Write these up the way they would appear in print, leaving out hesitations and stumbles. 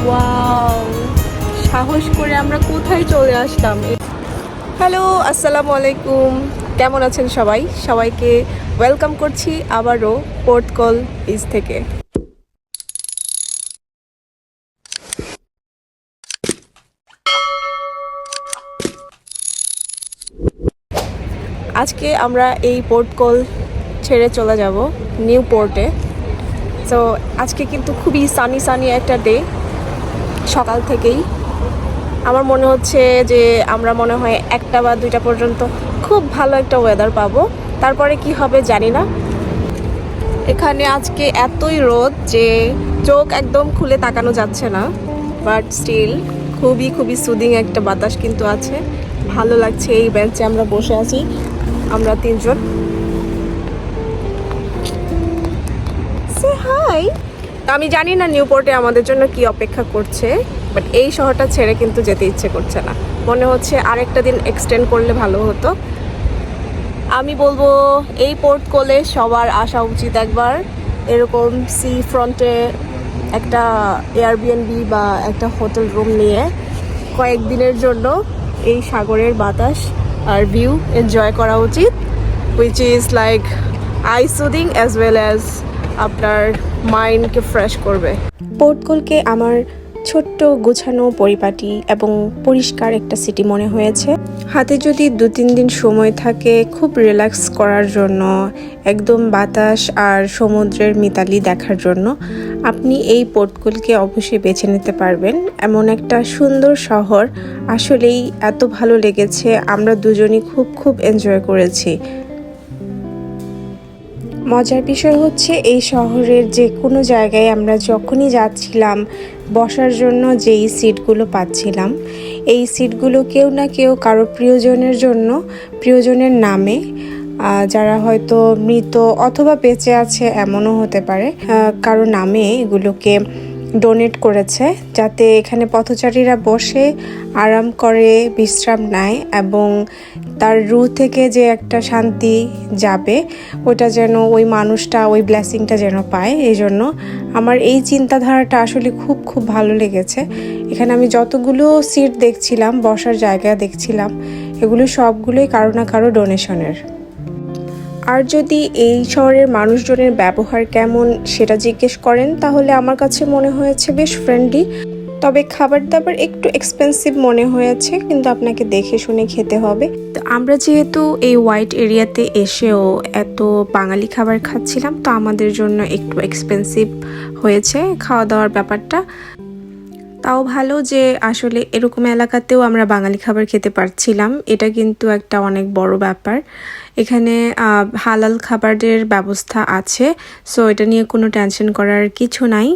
Wow, সাহস করে আমরা কোথায় চলে আসলাম। হ্যালো, আসসালামু আলাইকুম। কেমন আছেন সবাই? সবাইকে ওয়েলকাম করছি আবারও পোর্ট কল বিচ থেকে। আজকে আমরা এই পোর্ট কল ছেড়ে চলে যাব নিউ পোর্টে। তো আজকে কিন্তু খুবই সানি একটা ডে। সকাল থেকেই আমার মনে হচ্ছে যে আমরা মনে হয় 1টা বা 2টা পর্যন্ত খুব ভালো একটা ওয়েদার পাবো। তারপরে কি হবে জানি না। এখানে আজকে এতই রোদ যে চোখ একদম খুলে তাকানো যাচ্ছে না, বাট স্টিল খুবই সুদিং একটা বাতাস কিন্তু আছে। ভালো লাগছে। এই বেঞ্চে আমরা বসে আছি, আমরা 3জন। সে হাই। আমি জানি না নিউপোর্টে আমাদের জন্য কি অপেক্ষা করছে, বাট এই শহরটা ছেড়ে কিন্তু যেতে ইচ্ছে করছে না। মনে হচ্ছে আরেকটা দিন এক্সটেন্ড করলে ভালো হতো। আমি বলবো এই পোর্ট কলে সবার আসা উচিত একবার। এরকম সি ফ্রন্টে একটা এয়ারবিএনবি বা একটা হোটেল রুম নিয়ে কয়েকদিনের জন্য এই সাগরের বাতাস আর ভিউ এনজয় করা উচিত, which is like I soothing as well as আপনার মাইন্ডকে ফ্রেশ করবে। পোর্ট কলকে আমার ছোট্ট গোছানো পরিপাটি এবং পরিষ্কার একটা সিটি মনে হয়েছে। হাতে যদি 2-3 দিন সময় থাকে খুব রিল্যাক্স করার জন্য, একদম বাতাস আর সমুদ্রের মিতালি দেখার জন্য, আপনি এই পোর্ট কলকে অবশ্যই বেছে নিতে পারবেন। এমন একটা সুন্দর শহর, আসলেই এত ভালো লেগেছে। আমরা দুজনই খুব এনজয় করেছি। মজার বিষয় হচ্ছে এই শহরের যে কোনো জায়গায় আমরা যখনই যাচ্ছিলাম বসার জন্য যেই সিটগুলো পাচ্ছিলাম, এই সিটগুলো কেউ না কেউ কারো প্রিয়জনের জন্য, প্রিয়জনের নামে, যারা হয়তো মৃত অথবা বেঁচে আছে এমনও হতে পারে, কারো নামে এগুলোকে ডোনেট করেছে, যাতে এখানে পথচারীরা বসে আরাম করে বিশ্রাম নেয় এবং তার রুহ থেকে যে একটা শান্তি যাবে ওটা যেন ওই মানুষটা ওই ব্লেসিংটা যেন পায়। এই জন্য আমার এই চিন্তাধারাটা আসলে খুব ভালো লেগেছে। এখানে আমি যতগুলো সিট দেখছিলাম, বসার জায়গা দেখছিলাম, এগুলো সবগুলোই কারো না কারো ডোনেশনের। আর যদি এই শহরের মানুষজনের ব্যবহার কেমন সেটা জিজ্ঞেস করেন, তাহলে আমার কাছে মনে হয়েছে বেশ ফ্রেন্ডলি। তবে খাবার দাবার একটু এক্সপেন্সিভ মনে হয়েছে, কিন্তু আপনাকে দেখে শুনে খেতে হবে। তো আমরা যেহেতু এই হোয়াইট এরিয়াতে এসেও এত বাঙালি খাবার খাচ্ছিলাম, তো আমাদের জন্য একটু এক্সপেন্সিভ হয়েছে খাওয়া দাওয়ার ব্যাপারটা। তাও ভালো যে আসলে এরকম এলাকাতেও আমরা বাঙালি খাবার খেতে পারছিলাম, এটা কিন্তু একটা অনেক বড় ব্যাপার। এখানে হালাল খাবারের ব্যবস্থা আছে, সো এটা নিয়ে কোনো টেনশন করার কিছু নাই।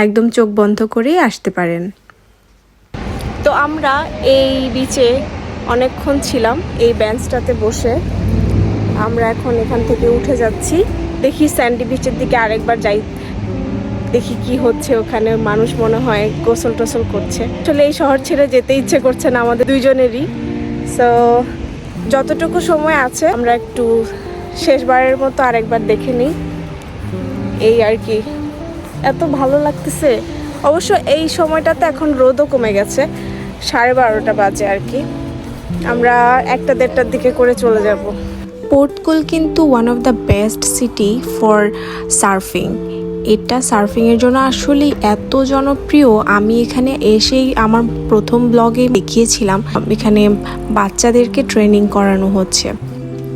একদম চোখ বন্ধ করেই আসতে পারেন। তো আমরা এই বিচে অনেকক্ষণ ছিলাম, এই বেঞ্চটাতে বসে। আমরা এখন এখান থেকে উঠে যাচ্ছি। দেখি স্যান্ডি বিচের দিকে আরেকবার যাই, দেখি কি হচ্ছে ওখানে। মানুষ মনে হয় গোসল টোসল করছে। আসলে এই শহর ছেড়ে যেতে ইচ্ছে করছে না আমাদের দুইজনেরই। সো যতটুকু সময় আছে আমরা একটু শেষবারের মতো আরেকবার দেখে নিই, এই আর কি। এত ভালো লাগতেছে। অবশ্য এই সময়টাতে এখন রোদও কমে গেছে, 12:30 বাজে আর কি। আমরা 1টা-1:30টার দিকে করে চলে যাব। পোর্ট কল কিন্তু one of the best city for surfing. এটা সার্ফিংয়ের জন্য আসলে এত জনপ্রিয়। আমি এখানে এসেই আমার প্রথম ব্লগে দেখিয়েছিলাম, এখানে বাচ্চাদেরকে ট্রেনিং করানো হচ্ছে।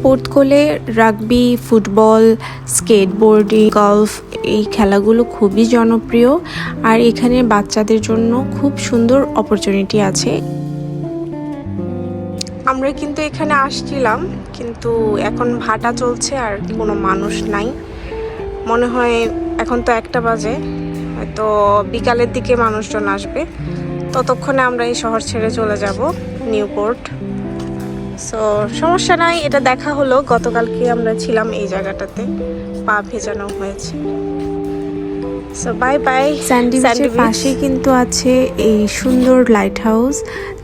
পোর্ট কলে রাগবি, ফুটবল, স্কেটবোর্ডিং, গলফ এই খেলাগুলো খুবই জনপ্রিয়। আর এখানে বাচ্চাদের জন্য খুব সুন্দর অপরচুনিটি আছে। আমরা কিন্তু এখানে আসছিলাম, কিন্তু এখন ভাটা চলছে আর কোনো মানুষ নাই। মনে হয় এখন তো 1টা বাজে, হয়তো বিকালের দিকে মানুষজন আসবে। ততক্ষণে আমরা এই শহর ছেড়ে চলে যাব নিউপোর্ট। সো সমস্যা নাই, এটা দেখা হলো। গতকালকে আমরা ছিলাম এই জায়গাটাতে, পা ভেজানো হয়েছে। So bye bye. স্যান্ডি বিচের পাশে কিন্তু আছে এই সুন্দর লাইট হাউস,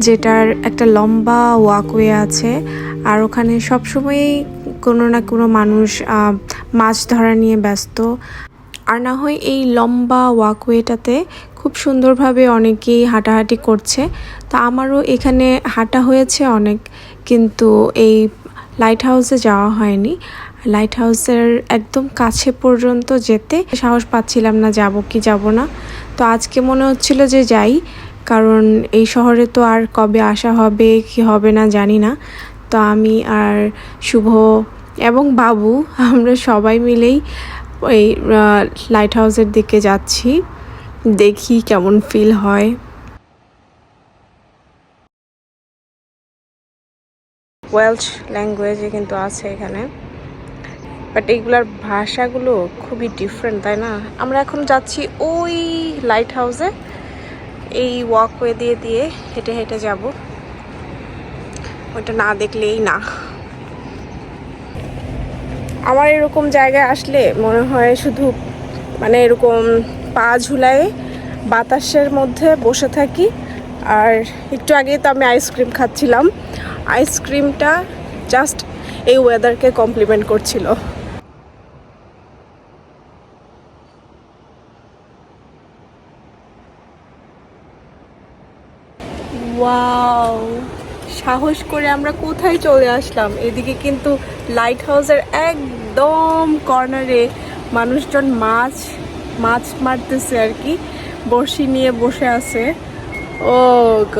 যেটার একটা লম্বা ওয়াকওয়ে আছে। আর ওখানে সবসময়ই কোনো না কোনো মানুষ মাছ ধরা নিয়ে ব্যস্ত। আর না হয় এই লম্বা ওয়াকওয়েটাতে খুব সুন্দরভাবে অনেকেই হাঁটাহাঁটি করছে। তা আমারও এখানে হাঁটা হয়েছে অনেক, কিন্তু এই লাইট হাউসে যাওয়া হয়নি। লাইট হাউসের একদম কাছে পর্যন্ত যেতে সাহস পাচ্ছিলাম না, যাব কি যাব না। তো আজকে মনে হচ্ছিল যে যাই, কারণ এই শহরে তো আর কবে আসা হবে কি হবে না জানি না। তো আমি আর শুভ এবং বাবু আমরা সবাই মিলেই ওই লাইট হাউসের দিকে যাচ্ছি, দেখি কেমন ফিল হয়। ওয়েলশ ল্যাঙ্গুয়েজে কিন্তু আছে এখানে, বাট এইগুলার ভাষাগুলো খুবই ডিফারেন্ট, তাই না? আমরা এখন যাচ্ছি ওই লাইট হাউসে, এই ওয়াকওয়ে দিয়ে দিয়ে হেঁটে হেঁটে যাব, ওইটা না দেখলেই না। আমার এরকম জায়গায় আসলে মনে হয় শুধু মানে এরকম পা ঝুলায়ে বাতাসের মধ্যে বসে থাকি। আর একটু আগে তো আমি আইসক্রিম খাচ্ছিলাম, আইসক্রিমটা জাস্ট এই ওয়েদারকে কমপ্লিমেন্ট করছিল। ওয়াও, সাহস করে আমরা কোথায় চলে আসলাম! এদিকে কিন্তু লাইট হাউসের একদম কর্নারে মানুষজন মাছ মারতেছে আর কি, বড়শি নিয়ে বসে আছে। ও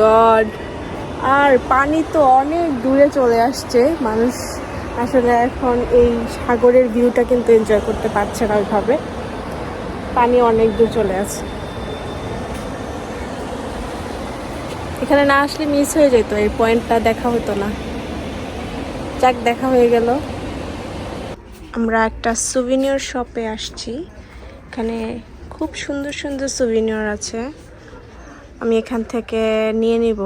গড! আর পানি তো অনেক দূরে চলে আসছে, মানুষ আসলে এখন এই সাগরের ভিউটা কিন্তু এনজয় করতে পারছে না ওইভাবে, পানি অনেক দূর চলে আসছে। এখানে না আসলে মিস হয়ে যেত, এই পয়েন্টটা দেখা হতো না। যাক, দেখা হয়ে গেল। আমরা একটা সুভিনিয়র শপে আসছি, এখানে খুব সুন্দর সুন্দর সুভিনিয়র আছে, আমি এখান থেকে নিয়ে নিব।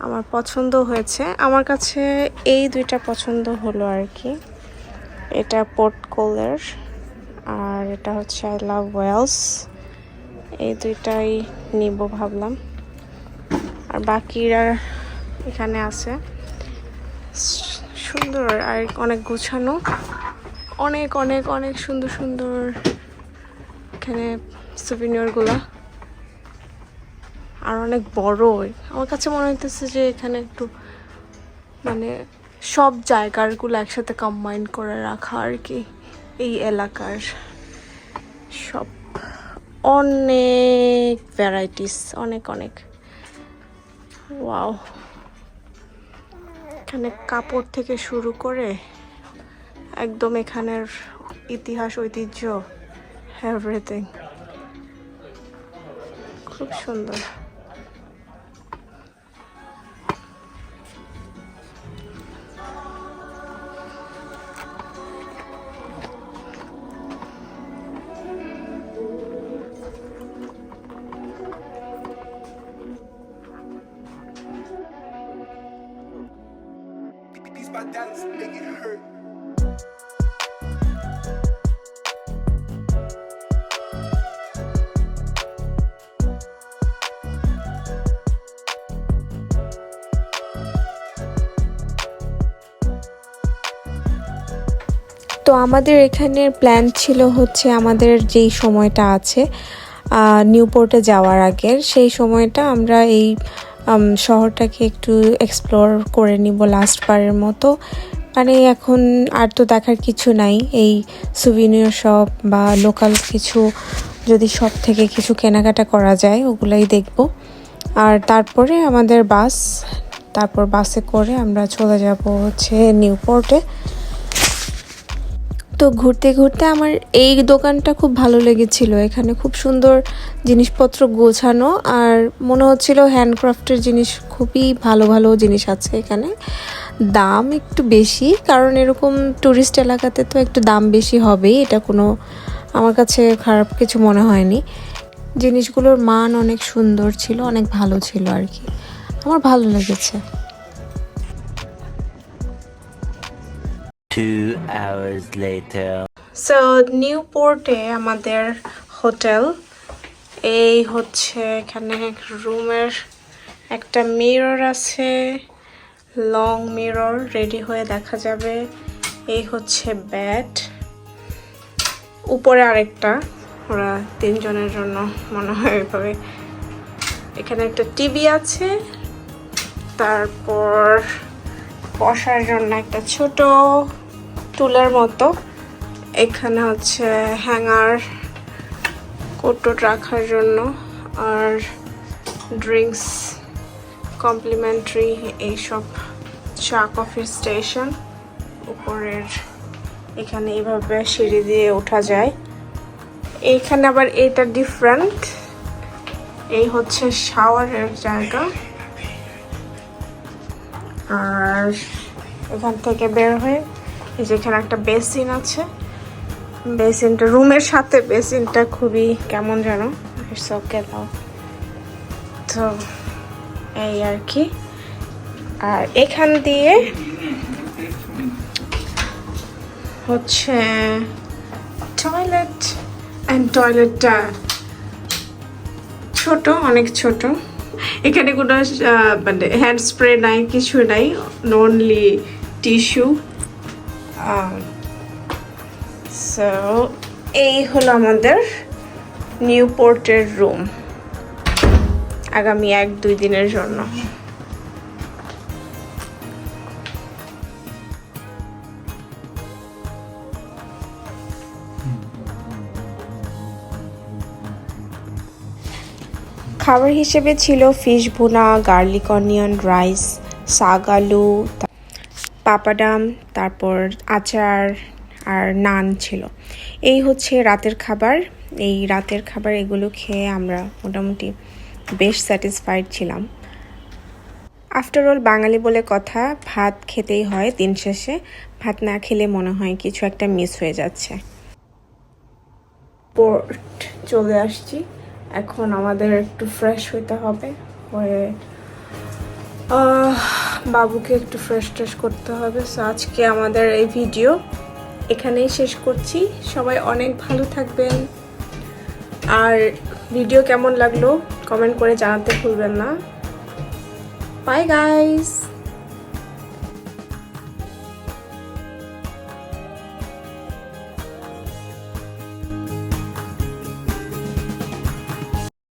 আমার পছন্দ হয়েছে, আমার কাছে এই দুইটা পছন্দ হলো আর কি। এটা পোর্ট কোলের আর এটা হচ্ছে আই লাভ ওয়েলস, এই দুইটাই নিব ভাবলাম। আর বাকিরা এখানে আছে, সুন্দর আর অনেক গোছানো, অনেক অনেক অনেক সুন্দর সুন্দর এখানে সুভিনিয়রগুলো, আর অনেক বড়। আমার কাছে মনে হইতেছে যে এখানে একটু মানে সব জায়গাগুলো একসাথে কম্বাইন করে রাখা আর কি, এই এলাকার সব, অনেক ভ্যারাইটিস, অনেক অনেক। ওয়াও, এখানে কাপড় থেকে শুরু করে একদম এখানের ইতিহাস ঐতিহ্য এভরিথিং খুব সুন্দর। তো আমাদের এখানের প্ল্যান ছিল হচ্ছে আমাদের যেই সময়টা আছে নিউপোর্টে যাওয়ার আগের, সেই সময়টা আমরা এই শহরটাকে একটু এক্সপ্লোর করে নিব লাস্ট বারের মতো। মানে এখন আর তো দেখার কিছু নাই, এই সুভিনিয়র শপ বা লোকাল কিছু যদি শপ থেকে কিছু কেনাকাটা করা যায় ওগুলাই দেখব। আর তারপরে আমাদের তারপর বাসে করে আমরা চলে যাব হচ্ছে নিউপোর্টে। তো ঘুরতে ঘুরতে আমার এই দোকানটা খুব ভালো লেগেছিল, এখানে খুব সুন্দর জিনিসপত্র গোছানো, আর মনে হচ্ছিল হ্যান্ডক্রাফটের জিনিস, খুবই ভালো ভালো জিনিস আছে এখানে। দাম একটু বেশি, কারণ এরকম টুরিস্ট এলাকাতে তো একটু দাম বেশি হবেই, এটা কোনো আমার কাছে খারাপ কিছু মনে হয়নি। জিনিসগুলোর মান অনেক সুন্দর ছিল, অনেক ভালো ছিল আর কি, আমার ভালো লেগেছে। 2 hours later. সো নিউপোর্টে আমাদের হোটেল, এই হচ্ছে এখানে রুমের একটা মিরর আছে, লং মিরর, রেডি হয়ে দেখা যাবে। এই হচ্ছে বেড, উপরে আরেকটা, ওরা 3 জনের জন্য মনে হয় এভাবে। এখানে একটা টিভি আছে, তারপর বসার জন্য একটা ছোট টুলের মতো। এখানে হচ্ছে হ্যাঙ্গার, কোটো রাখার জন্য, আর ড্রিঙ্কস কমপ্লিমেন্টারি এইসব, চা কফির স্টেশন। উপরের এখানে এইভাবে সিঁড়ি দিয়ে ওঠা যায়। এইখানে আবার এটা ডিফারেন্ট, এই হচ্ছে শাওয়ারের জায়গা। আর এখান থেকে বের হয়ে এই যে এখানে একটা বেসিন আছে। বেসিনটা রুমের সাথে, বেসিনটা খুবই কেমন যেন, ওকে দাও তো, এই আর কি। আর এখান দিয়ে হচ্ছে টয়লেট, অ্যান্ড টয়লেটটা ছোট, অনেক ছোট। এখানে কোনো মানে হ্যান্ড স্প্রে নাই, কিছু নাই, অনলি টিস্যু। সো এই হলো আমাদের নিউপোর্টের রুম আগামী 1-2 দিনের জন্য। খাবার হিসেবে ছিল ফিশ ভুনা, গার্লিক অনিয়ন রাইস, শাক আলু, পাপাডাম, তারপর আচার আর নান ছিল। এই হচ্ছে রাতের খাবার। এই রাতের খাবার এগুলো খেয়ে আমরা মোটামুটি বেশ স্যাটিসফাইড ছিলাম। আফটার অল বাঙালি বলে কথা, ভাত খেতেই হয় দিন শেষে। ভাত না খেলে মনে হয় কিছু একটা মিস হয়ে যাচ্ছে। পোর্ট চলে আসছি, এখন আমাদের একটু ফ্রেশ হইতে হবে, হয়ে বাবুকে একটু ফ্রেশ ট্রেশ করতে হবে। সো আজকে আমাদের এই ভিডিও এখানেই শেষ করছি। সবাই অনেক ভালো থাকবেন, আর ভিডিও কেমন লাগলো কমেন্ট করে জানাতে ভুলবেন না। Bye guys.